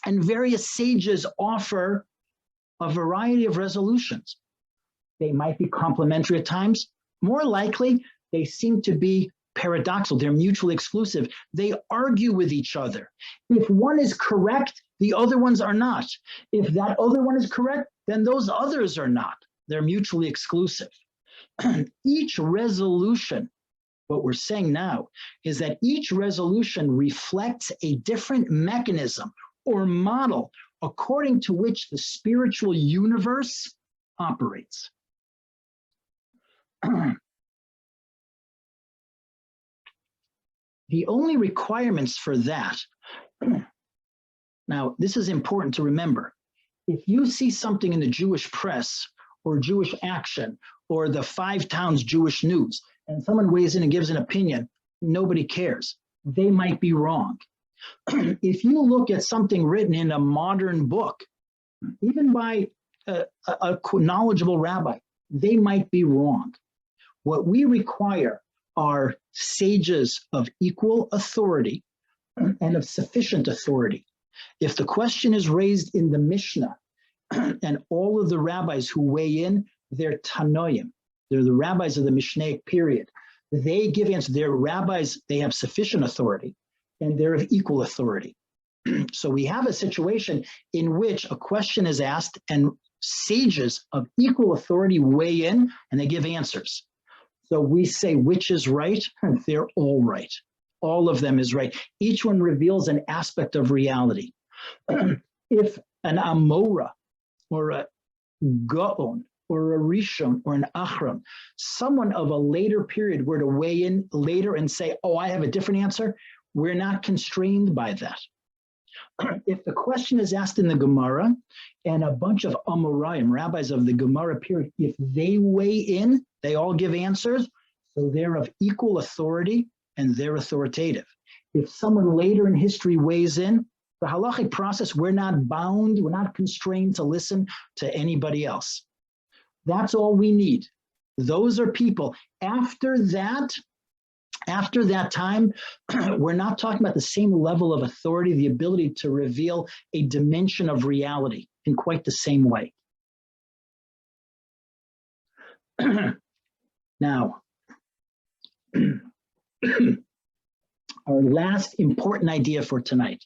and various sages offer a variety of resolutions. They might be complementary at times. More likely, they seem to be paradoxical. They're mutually exclusive. They argue with each other. If one is correct, the other ones are not. If that other one is correct, then those others are not. They're mutually exclusive. Each resolution, what we're saying now, is that each resolution reflects a different mechanism or model according to which the spiritual universe operates. The only requirements for that, now this is important to remember. If you see something in the Jewish press or Jewish Action or the 5 Towns Jewish News, and someone weighs in and gives an opinion, nobody cares. They might be wrong. If you look at something written in a modern book, even by a knowledgeable rabbi, they might be wrong. What we require are sages of equal authority and of sufficient authority. If the question is raised in the Mishnah, and all of the rabbis who weigh in, they're Tanoim, they're the rabbis of the Mishnaic period. They give answers. They're rabbis, they have sufficient authority, and they're of equal authority. So we have a situation in which a question is asked, and sages of equal authority weigh in, and they give answers. So we say which is right, they're all right. All of them is right. Each one reveals an aspect of reality. If an Amora or a Gaon or a Rishon or an Achron, someone of a later period were to weigh in later and say, oh, I have a different answer, we're not constrained by that. If the question is asked in the Gemara and a bunch of Amoraim, rabbis of the Gemara period, if they weigh in, they all give answers, so they're of equal authority and they're authoritative. If someone later in history weighs in, the halachic process, we're not bound, we're not constrained to listen to anybody else. That's all we need. Those are people. After that time, we're not talking about the same level of authority, the ability to reveal a dimension of reality in quite the same way. Now, our last important idea for tonight.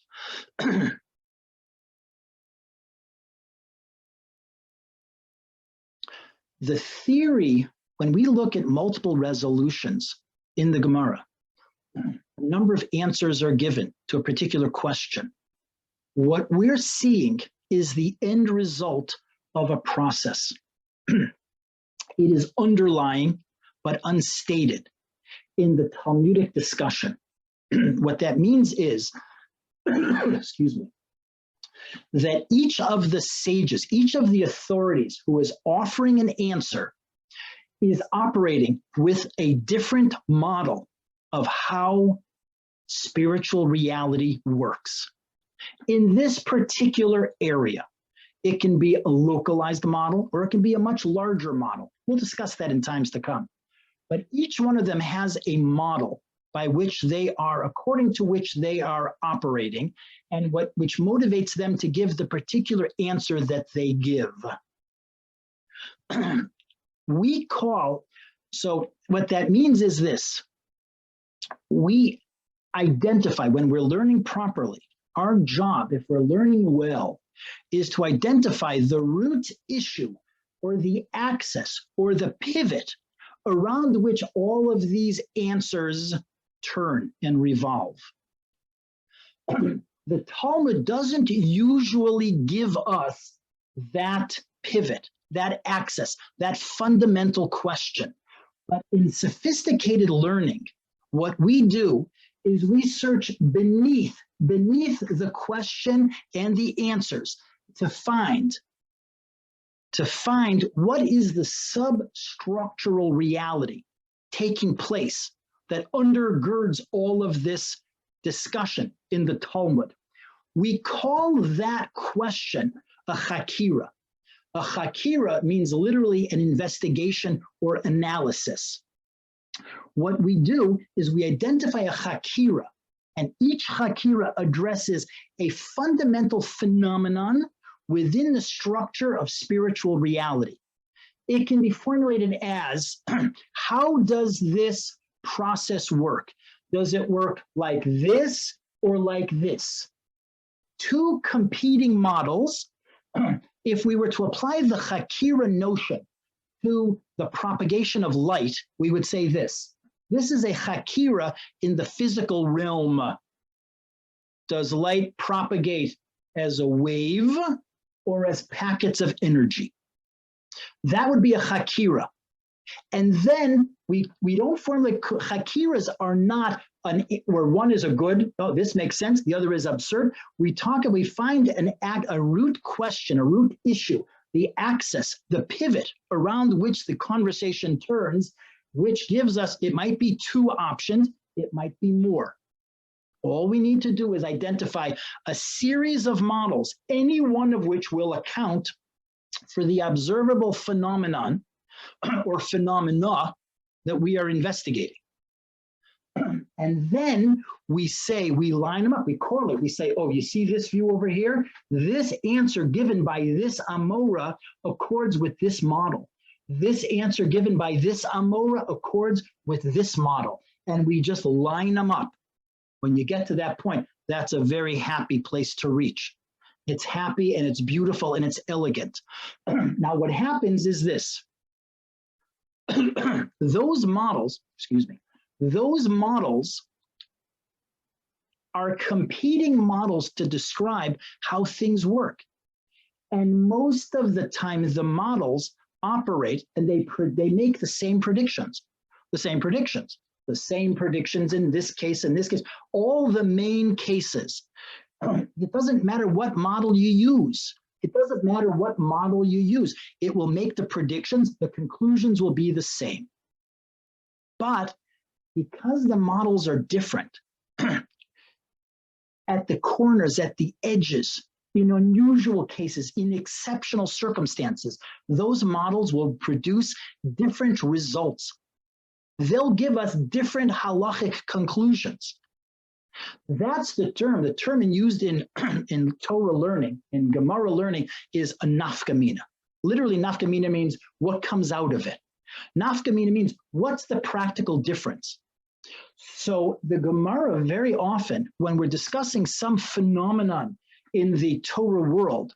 The theory, when we look at multiple resolutions in the Gemara, a number of answers are given to a particular question. What we're seeing is the end result of a process. It is underlying but unstated in the Talmudic discussion. What that means is, excuse me, that each of the sages, each of the authorities who is offering an answer is operating with a different model of how spiritual reality works. In this particular area, it can be a localized model or it can be a much larger model. We'll discuss that in times to come. But each one of them has a model by which they are, according to which they are operating, and which motivates them to give the particular answer that they give. So what that means is this: we identify, when we're learning properly, our job, if we're learning well, is to identify the root issue or the axis or the pivot around which all of these answers turn and revolve. The Talmud doesn't usually give us that pivot, that axis, that fundamental question. But in sophisticated learning, what we do is we search beneath the question and the answers to find what is the substructural reality taking place that undergirds all of this discussion in the Talmud. We call that question a chakira. A chakira means literally an investigation or analysis. What we do is we identify a chakira, and each chakira addresses a fundamental phenomenon within the structure of spiritual reality. It can be formulated as, how does this process work? Does it work like this or like this? Two competing models. If we were to apply the chakira notion to the propagation of light, we would say this. This is a chakira in the physical realm. Does light propagate as a wave or as packets of energy? That would be a chakira. And then we don't formulate, chakiras are not where one is a good, oh, this makes sense, the other is absurd. We find a root question, a root issue, the axis, the pivot around which the conversation turns, which gives us, it might be two options, it might be more. All we need to do is identify a series of models, any one of which will account for the observable phenomenon or phenomena that we are investigating. And then we line them up, we correlate, we say, oh, you see this view over here? This answer given by this Amora accords with this model. This answer given by this Amora accords with this model. And we just line them up. When you get to that point, that's a very happy place to reach. It's happy and it's beautiful and it's elegant. Now what happens is this. Those models are competing models to describe how things work. And most of the time the models operate and they make the same predictions in this case, all the main cases. It doesn't matter what model you use. It will make the predictions, the conclusions will be the same. But because the models are different, at the corners, at the edges, in unusual cases, in exceptional circumstances, those models will produce different results. They'll give us different halachic conclusions. That's the term. The term used in Torah learning, in Gemara learning, is a nafkamina. Literally, nafkamina means what comes out of it. Nafkamina means, what's the practical difference? So the Gemara, very often, when we're discussing some phenomenon in the Torah world,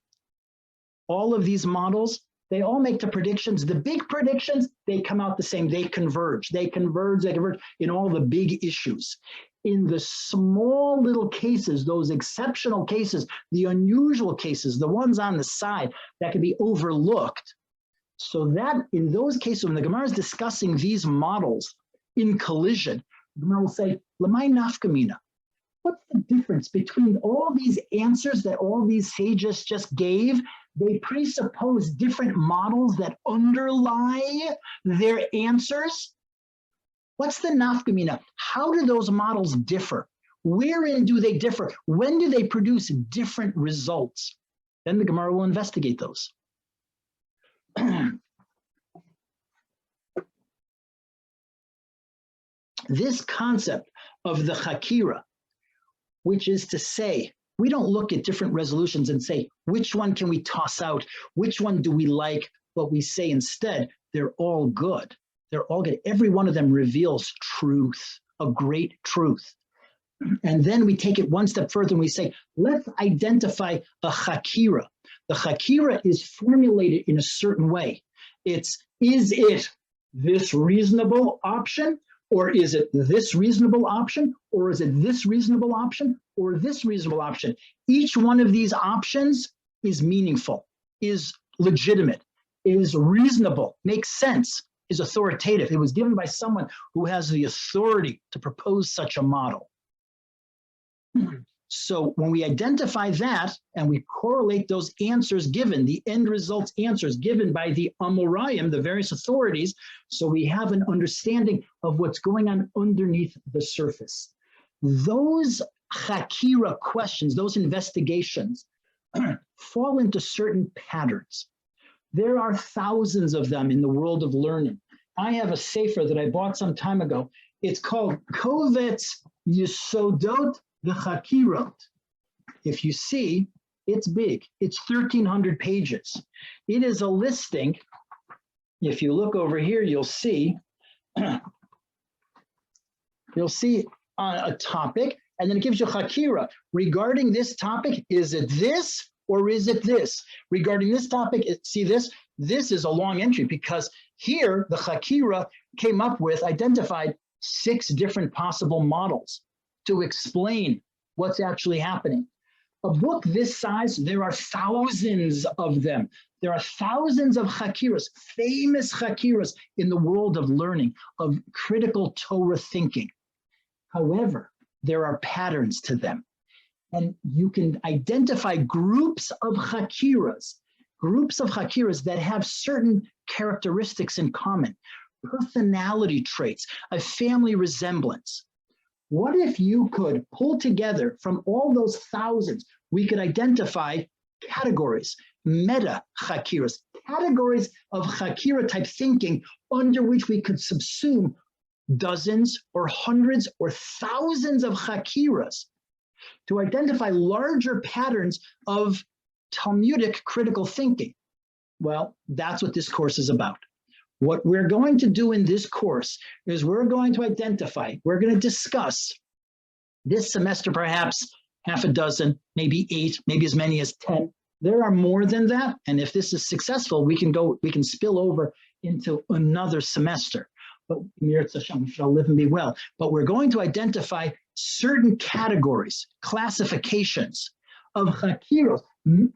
all of these models, they all make the predictions. The big predictions, they come out the same. They converge in all the big issues. In the small little cases, those exceptional cases, the unusual cases, the ones on the side that can be overlooked. So that in those cases, when the Gemara is discussing these models in collision, the Gemara will say, Lamai nafkamina. What's the difference between all these answers that all these sages just gave? They presuppose different models that underlie their answers. What's the nafkamina? How do those models differ? Wherein do they differ? When do they produce different results? Then the Gemara will investigate those. This concept of the Chakira, which is to say, we don't look at different resolutions and say, which one can we toss out? Which one do we like? What we say instead, they're all good. They're all good. Every one of them reveals truth, a great truth. And then we take it one step further and we say, let's identify a Chakira. The Chakira is formulated in a certain way. Is it this reasonable option? Or is it this reasonable option? Or is it this reasonable option? Or this reasonable option? Each one of these options is meaningful, is legitimate, is reasonable, makes sense, is authoritative. It was given by someone who has the authority to propose such a model. So when we identify that and we correlate those answers given, the end results answers given by the Amoraim, the various authorities, so we have an understanding of what's going on underneath the surface. Those Chakira questions, those investigations, fall into certain patterns. There are thousands of them in the world of learning. I have a sefer that I bought some time ago. It's called Kovetz Yesodot the Chakirot. If you see, it's big. It's 1,300 pages. It is a listing. If you look over here, you'll see a topic, and then it gives you Chakira. Regarding this topic, is it this or is it this? Regarding this topic, see this? This is a long entry because here the Chakira came up with, identified 6 different possible models to explain what's actually happening. A book this size, there are thousands of them. There are thousands of Chakiras, famous Chakiras in the world of learning, of critical Torah thinking. However, there are patterns to them. And you can identify groups of Chakiras that have certain characteristics in common, personality traits, a family resemblance. What if you could pull together from all those thousands, we could identify categories, meta Chakiras, categories of Chakira type thinking under which we could subsume dozens or hundreds or thousands of Chakiras to identify larger patterns of Talmudic critical thinking? Well, that's what this course is about. What we're going to do in this course is we're going to identify, we're going to discuss this semester, perhaps half a dozen, maybe 8, maybe as many as 10. There are more than that. And if this is successful, we can spill over into another semester. But we shall live and be well. But we're going to identify certain categories, classifications of Chakiros.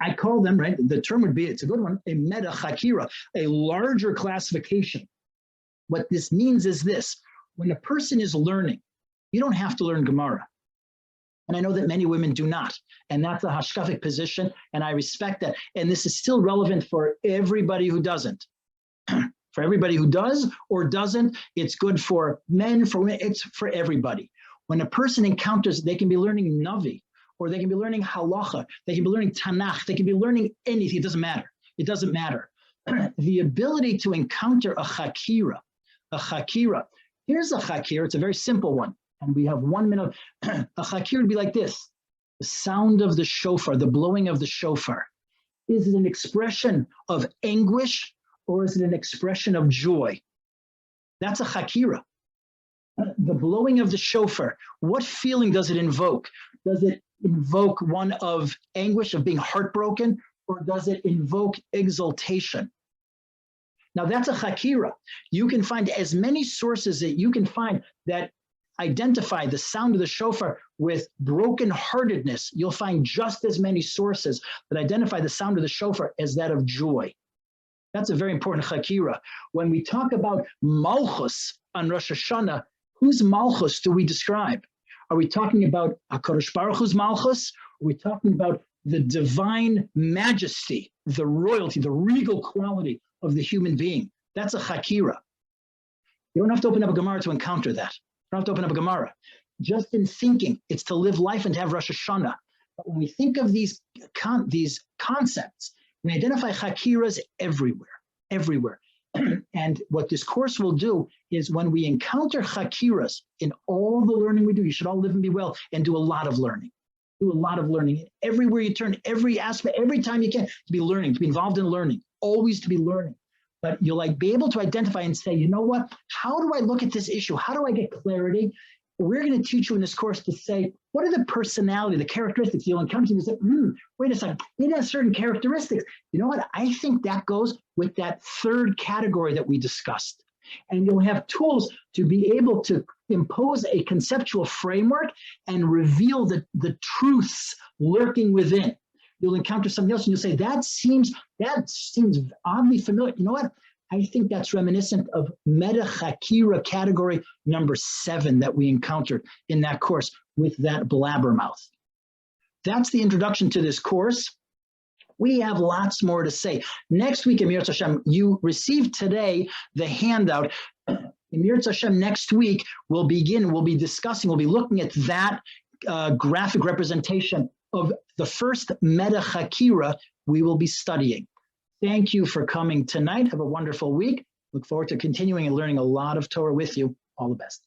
I call them, right, the term would be, it's a good one, a meta Chakira, a larger classification. What this means is this: when a person is learning, you don't have to learn Gemara. And I know that many women do not. And that's a hashkafic position, and I respect that. And this is still relevant for everybody who doesn't. For everybody who does or doesn't, it's good for men, for women, it's for everybody. When a person encounters, they can be learning Navi, or they can be learning Halacha, they can be learning Tanakh, they can be learning anything, it doesn't matter. It doesn't matter. The ability to encounter a Chakira, here's a Chakira, it's a very simple one, and we have 1 minute. A Chakira would be like this: the sound of the shofar, the blowing of the shofar. Is it an expression of anguish, or is it an expression of joy? That's a chakira. The blowing of the shofar, what feeling does it invoke? Does it invoke one of anguish, of being heartbroken, or does it invoke exultation? Now that's a chakira. You can find as many sources that you can find that identify the sound of the shofar with brokenheartedness. You'll find just as many sources that identify the sound of the shofar as that of joy. That's a very important chakira. When we talk about malchus on Rosh Hashanah, whose malchus do we describe? Are we talking about HaKadosh Baruch Hu's malchus? Are we talking about the divine majesty, the royalty, the regal quality of the human being? That's a chakira. You don't have to open up a Gemara to encounter that. You don't have to open up a Gemara. Just in thinking, it's to live life and to have Rosh Hashanah. But when we think of these concepts, we identify chakiras everywhere. And what this course will do is when we encounter chakiras in all the learning we do, you should all live and be well and do a lot of learning. Do a lot of learning. Everywhere you turn, every aspect, every time you can, to be learning, to be involved in learning, always to be learning. But you'll be able to identify and say, you know what, how do I look at this issue? How do I get clarity? We're going to teach you in this course to say, what are the personality, the characteristics you'll encounter? You say, wait a second, it has certain characteristics. You know what? I think that goes with that third category that we discussed. And you'll have tools to be able to impose a conceptual framework and reveal the truths lurking within. You'll encounter something else and you'll say, that seems oddly familiar. You know what? I think that's reminiscent of Meta Chakira category number 7 that we encountered in that course with that blabbermouth. That's the introduction to this course. We have lots more to say. Next week, Emir Hashem, you received today the handout. Emir Hashem, next week, we'll be discussing, we'll be looking at that graphic representation of the first Meta Chakira we will be studying. Thank you for coming tonight. Have a wonderful week. Look forward to continuing and learning a lot of Torah with you. All the best.